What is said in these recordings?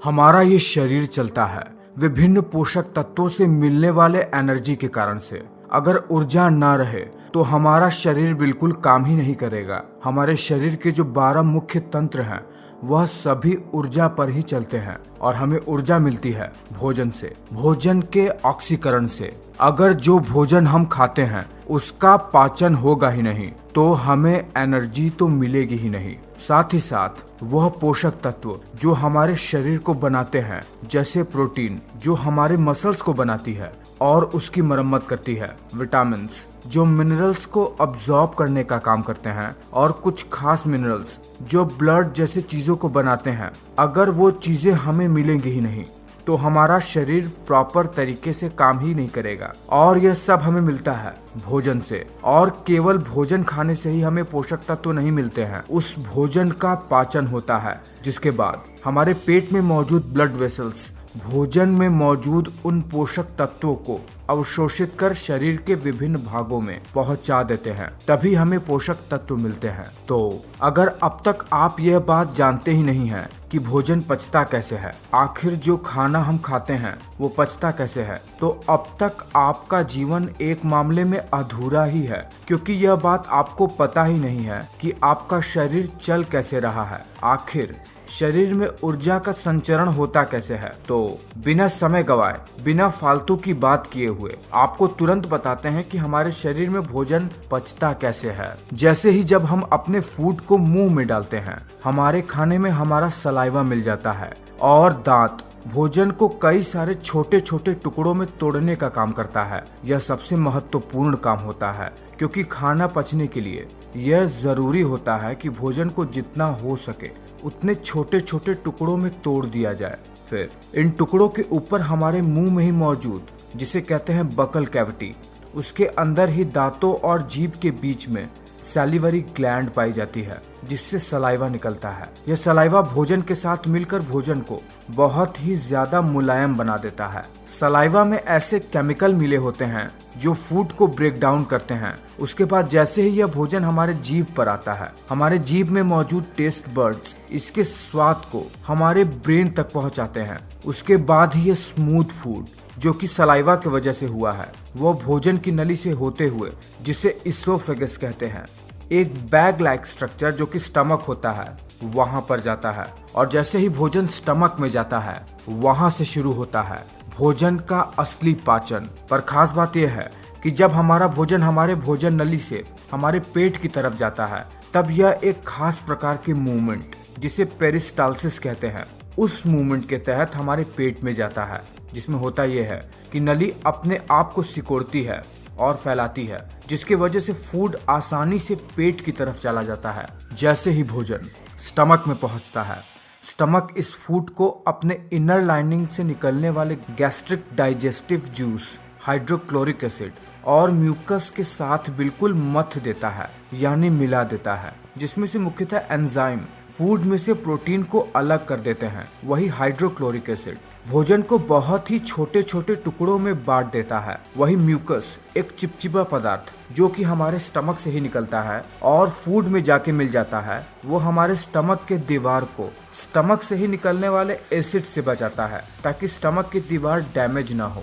हमारा ये शरीर चलता है विभिन्न पोषक तत्वों से मिलने वाले एनर्जी के कारण से। अगर ऊर्जा ना रहे तो हमारा शरीर बिल्कुल काम ही नहीं करेगा। हमारे शरीर के जो 12 मुख्य तंत्र हैं वह सभी ऊर्जा पर ही चलते हैं और हमें ऊर्जा मिलती है भोजन से, भोजन के ऑक्सीकरण से। अगर जो भोजन हम खाते हैं उसका पाचन होगा ही नहीं तो हमें एनर्जी तो मिलेगी ही नहीं। साथ ही साथ वह पोषक तत्व जो हमारे शरीर को बनाते हैं, जैसे प्रोटीन जो हमारे मसल्स को बनाती है और उसकी मरम्मत करती है, विटामिन्स जो मिनरल्स को अब्सॉर्ब करने का काम करते हैं, और कुछ खास मिनरल्स जो ब्लड जैसे चीजों को बनाते हैं। अगर वो चीजें हमें मिलेंगी ही नहीं तो हमारा शरीर प्रॉपर तरीके से काम ही नहीं करेगा। और यह सब हमें मिलता है भोजन से, और केवल भोजन खाने से ही हमें पोषक तत्व नहीं मिलते हैं। उस भोजन का पाचन होता है, जिसके बाद हमारे पेट में मौजूद ब्लड वेसल्स भोजन में मौजूद उन पोषक तत्वों को अवशोषित कर शरीर के विभिन्न भागों में पहुंचा देते हैं, तभी हमें पोषक तत्व मिलते हैं। तो अगर अब तक आप यह बात जानते ही नहीं हैं कि भोजन पचता कैसे है, आखिर जो खाना हम खाते हैं वो पचता कैसे है, तो अब तक आपका जीवन एक मामले में अधूरा ही है, क्योंकि यह बात आपको पता ही नहीं है कि आपका शरीर चल कैसे रहा है, आखिर शरीर में ऊर्जा का संचरण होता कैसे है। तो बिना समय गवाए, बिना फालतू की बात किए हुए आपको तुरंत बताते हैं कि हमारे शरीर में भोजन पचता कैसे है। जैसे ही जब हम अपने फूड को मुंह में डालते हैं, हमारे खाने में हमारा सलाइवा मिल जाता है और दांत भोजन को कई सारे छोटे छोटे टुकड़ों में तोड़ने का काम करता है। यह सबसे महत्वपूर्ण काम होता है, क्योंकि खाना पचने के लिए यह जरूरी होता है कि भोजन को जितना हो सके उतने छोटे छोटे टुकड़ों में तोड़ दिया जाए। फिर इन टुकड़ों के ऊपर हमारे मुंह में ही मौजूद, जिसे कहते हैं बकल कैविटी, उसके अंदर ही दांतों और जीभ के बीच में सैलिवरी ग्लैंड पाई जाती है, जिससे सलाइवा निकलता है। यह सलाइवा भोजन के साथ मिलकर भोजन को बहुत ही ज्यादा मुलायम बना देता है। सलाइवा में ऐसे केमिकल मिले होते हैं जो फूड को ब्रेक डाउन करते हैं। उसके बाद जैसे ही यह भोजन हमारे जीभ पर आता है, हमारे जीभ में मौजूद टेस्ट बर्ड्स इसके स्वाद को हमारे ब्रेन तक पहुंचाते हैं। उसके बाद ही ये स्मूथ फूड जो कि सलाइवा की वजह से हुआ है, वो भोजन की नली से होते हुए, जिसे इसोफेगस कहते हैं, एक बैग लाइक स्ट्रक्चर जो कि स्टमक होता है, वहां पर जाता है। और जैसे ही भोजन स्टमक में जाता है, वहां से शुरू होता है भोजन का असली पाचन। पर खास बात यह है कि जब हमारा भोजन हमारे भोजन नली से हमारे पेट की तरफ जाता है, तब यह एक खास प्रकार की मूवमेंट, जिसे पेरिस्टालसिस कहते हैं, उस मूवमेंट के तहत हमारे पेट में जाता है, जिसमें होता यह है कि नली अपने आप को सिकोड़ती है और फैलाती है, जिसकी वजह से फूड आसानी से पेट की तरफ चला जाता है। जैसे ही भोजन स्टमक में पहुंचता है, स्टमक इस फूड को अपने इनर लाइनिंग से निकलने वाले gastric digestive juice, hydrochloric acid और म्यूकस के साथ बिल्कुल मथ देता है, यानी मिला देता है, जिसमें से मुख्यतः एंजाइम फूड में से प्रोटीन को अलग कर देते हैं। वही हाइड्रोक्लोरिक एसिड भोजन को बहुत ही छोटे छोटे टुकड़ों में बांट देता है। वही म्यूकस एक चिपचिपा पदार्थ जो कि हमारे स्टमक से ही निकलता है और फूड में जाके मिल जाता है, वो हमारे स्टमक के दीवार को स्टमक से ही निकलने वाले एसिड से बचाता है, ताकि स्टमक की दीवार डैमेज ना हो।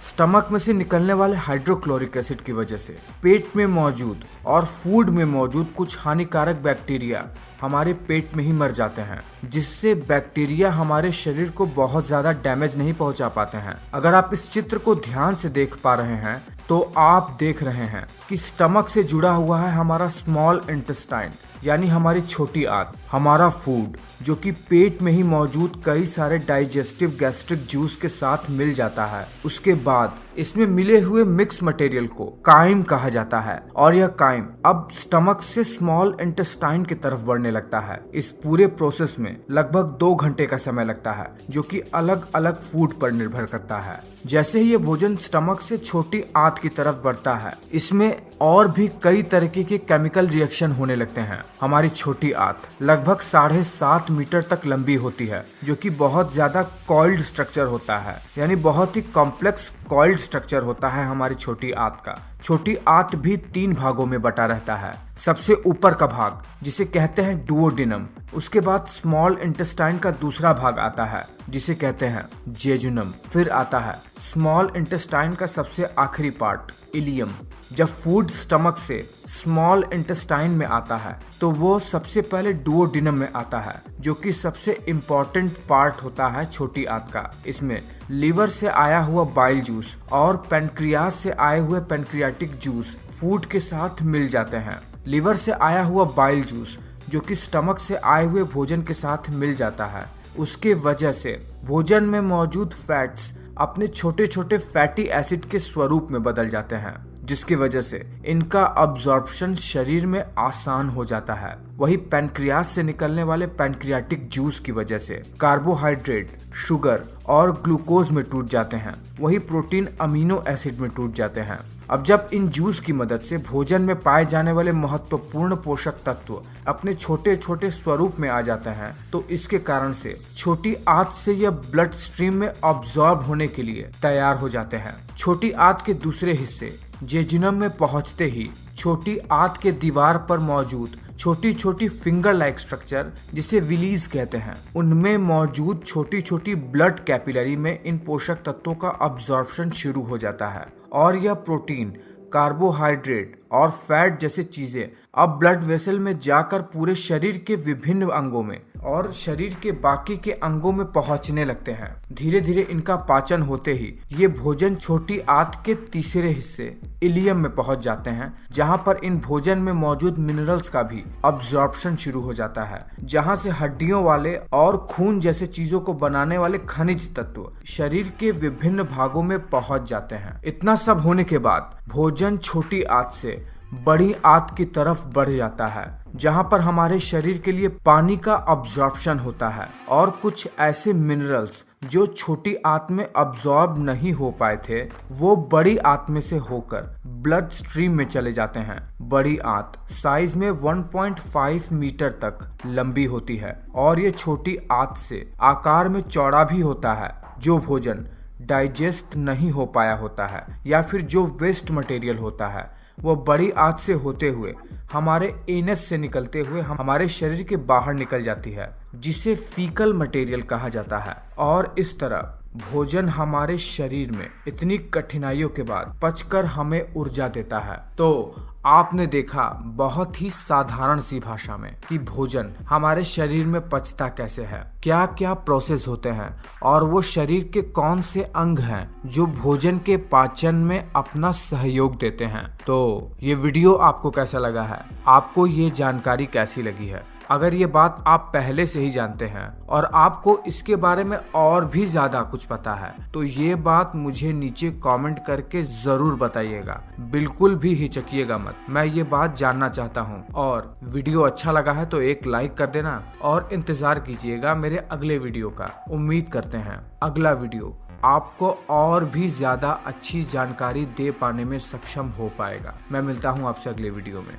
स्टमक में से निकलने वाले हाइड्रोक्लोरिक एसिड की वजह से पेट में मौजूद और फूड में मौजूद कुछ हानिकारक बैक्टीरिया हमारे पेट में ही मर जाते हैं, जिससे बैक्टीरिया हमारे शरीर को बहुत ज्यादा डैमेज नहीं पहुंचा पाते हैं। अगर आप इस चित्र को ध्यान से देख पा रहे हैं तो आप देख रहे हैं कि स्टमक से जुड़ा हुआ है हमारा स्मॉल इंटेस्टाइन, यानी हमारी छोटी आंत, हमारा फूड जो कि पेट में ही मौजूद कई सारे डाइजेस्टिव गैस्ट्रिक जूस के साथ मिल जाता है। उसके बाद इसमें मिले हुए मिक्स मटेरियल को काइम कहा जाता है, और यह काइम अब स्टमक से स्मॉल इंटेस्टाइन की तरफ बढ़ने लगता है। इस पूरे प्रोसेस में लगभग 2 घंटे का समय लगता है, जो कि अलग अलग फूड पर निर्भर करता है। जैसे ही ये भोजन स्टमक से छोटी आंत की तरफ बढ़ता है, इसमें और भी कई तरीके के केमिकल रिएक्शन होने लगते हैं। हमारी छोटी आंत लगभग 7.5 मीटर तक लंबी होती है, जो कि बहुत ज्यादा कॉइल्ड स्ट्रक्चर होता है, यानी बहुत ही कॉम्प्लेक्स कॉइल्ड स्ट्रक्चर होता है हमारी छोटी आंत का। छोटी आंत भी 3 भागों में बटा रहता है। सबसे ऊपर का भाग जिसे कहते हैं डुओडेनम, उसके बाद स्मॉल इंटेस्टाइन का दूसरा भाग आता है जिसे कहते हैं जेजुनम, फिर आता है स्मॉल इंटेस्टाइन का सबसे आखिरी पार्ट इलियम। जब फूड स्टमक से स्मॉल इंटेस्टाइन में आता है तो वो सबसे पहले डुओडेनम में आता है, जो कि सबसे इम्पोर्टेंट पार्ट होता है छोटी आंत का। इसमें लीवर से आया हुआ बाइल जूस और पैनक्रियास से आए हुए पैनक्रियाटिक जूस फूड के साथ मिल जाते हैं। लीवर से आया हुआ बाइल जूस जो कि स्टमक से आए हुए भोजन के साथ मिल जाता है, उसके वजह से भोजन में मौजूद फैट्स अपने छोटे छोटे फैटी एसिड के स्वरूप में बदल जाते हैं, जिसकी वजह से इनका अब्जॉर्प्शन शरीर में आसान हो जाता है। वही पैनक्रियास से निकलने वाले पैनक्रियाटिक जूस की वजह से कार्बोहाइड्रेट, शुगर और ग्लूकोज में टूट जाते हैं। वही प्रोटीन अमीनो एसिड में टूट जाते हैं। अब जब इन जूस की मदद से भोजन में पाए जाने वाले महत्वपूर्ण पोषक तत्व अपने छोटे छोटे स्वरूप में आ जाते हैं, तो इसके कारण से छोटी आंत से यह ब्लड स्ट्रीम में अब्सॉर्ब होने के लिए तैयार हो जाते हैं। छोटी आंत के दूसरे हिस्से जेजुनम में पहुंचते ही छोटी आंत के दीवार पर मौजूद छोटी छोटी फिंगर लाइक स्ट्रक्चर जिसे विलीज कहते हैं, उनमें मौजूद छोटी छोटी ब्लड कैपिलरी में इन पोषक तत्वों का अब्जॉर्प्शन शुरू हो जाता है और यह प्रोटीन, कार्बोहाइड्रेट और फैट जैसे चीजें अब ब्लड वेसल में जाकर पूरे शरीर के विभिन्न अंगों में और शरीर के बाकी के अंगों में पहुंचने लगते हैं। धीरे धीरे इनका पाचन होते ही ये भोजन छोटी आंत के तीसरे हिस्से इलियम में पहुंच जाते हैं, जहां पर इन भोजन में मौजूद मिनरल्स का भी अब्जॉर्प्शन शुरू हो जाता है, जहां से हड्डियों वाले और खून जैसे चीजों को बनाने वाले खनिज तत्व शरीर के विभिन्न भागों में पहुंच जाते हैं। इतना सब होने के बाद भोजन छोटी आंत से बड़ी आंत की तरफ बढ़ जाता है, जहां पर हमारे शरीर के लिए पानी का अब्जॉर्प्शन होता है और कुछ ऐसे मिनरल्स जो छोटी आंत में अब्सॉर्ब नहीं हो पाए थे वो बड़ी आंत में से होकर ब्लड स्ट्रीम में चले जाते हैं। बड़ी आंत साइज में 1.5 मीटर तक लंबी होती है और ये छोटी आंत से आकार में चौड़ा भी होता है। जो भोजन डाइजेस्ट नहीं हो पाया होता है या फिर जो वेस्ट मटेरियल होता है वो बड़ी आंत से होते हुए हमारे एनस से निकलते हुए हमारे शरीर के बाहर निकल जाती है, जिसे फीकल मटेरियल कहा जाता है। और इस तरह भोजन हमारे शरीर में इतनी कठिनाइयों के बाद पचकर हमें ऊर्जा देता है। तो आपने देखा बहुत ही साधारण सी भाषा में कि भोजन हमारे शरीर में पचता कैसे है, क्या क्या प्रोसेस होते हैं और वो शरीर के कौन से अंग हैं जो भोजन के पाचन में अपना सहयोग देते हैं। तो ये वीडियो आपको कैसा लगा है, आपको ये जानकारी कैसी लगी है? अगर ये बात आप पहले से ही जानते हैं और आपको इसके बारे में और भी ज्यादा कुछ पता है तो ये बात मुझे नीचे कमेंट करके जरूर बताइएगा। बिल्कुल भी हिचकिएगा मत, मैं ये बात जानना चाहता हूँ। और वीडियो अच्छा लगा है तो एक लाइक कर देना और इंतजार कीजिएगा मेरे अगले वीडियो का। उम्मीद करते हैं अगला वीडियो आपको और भी ज्यादा अच्छी जानकारी दे पाने में सक्षम हो पाएगा। मैं मिलता हूँ आपसे अगले वीडियो में।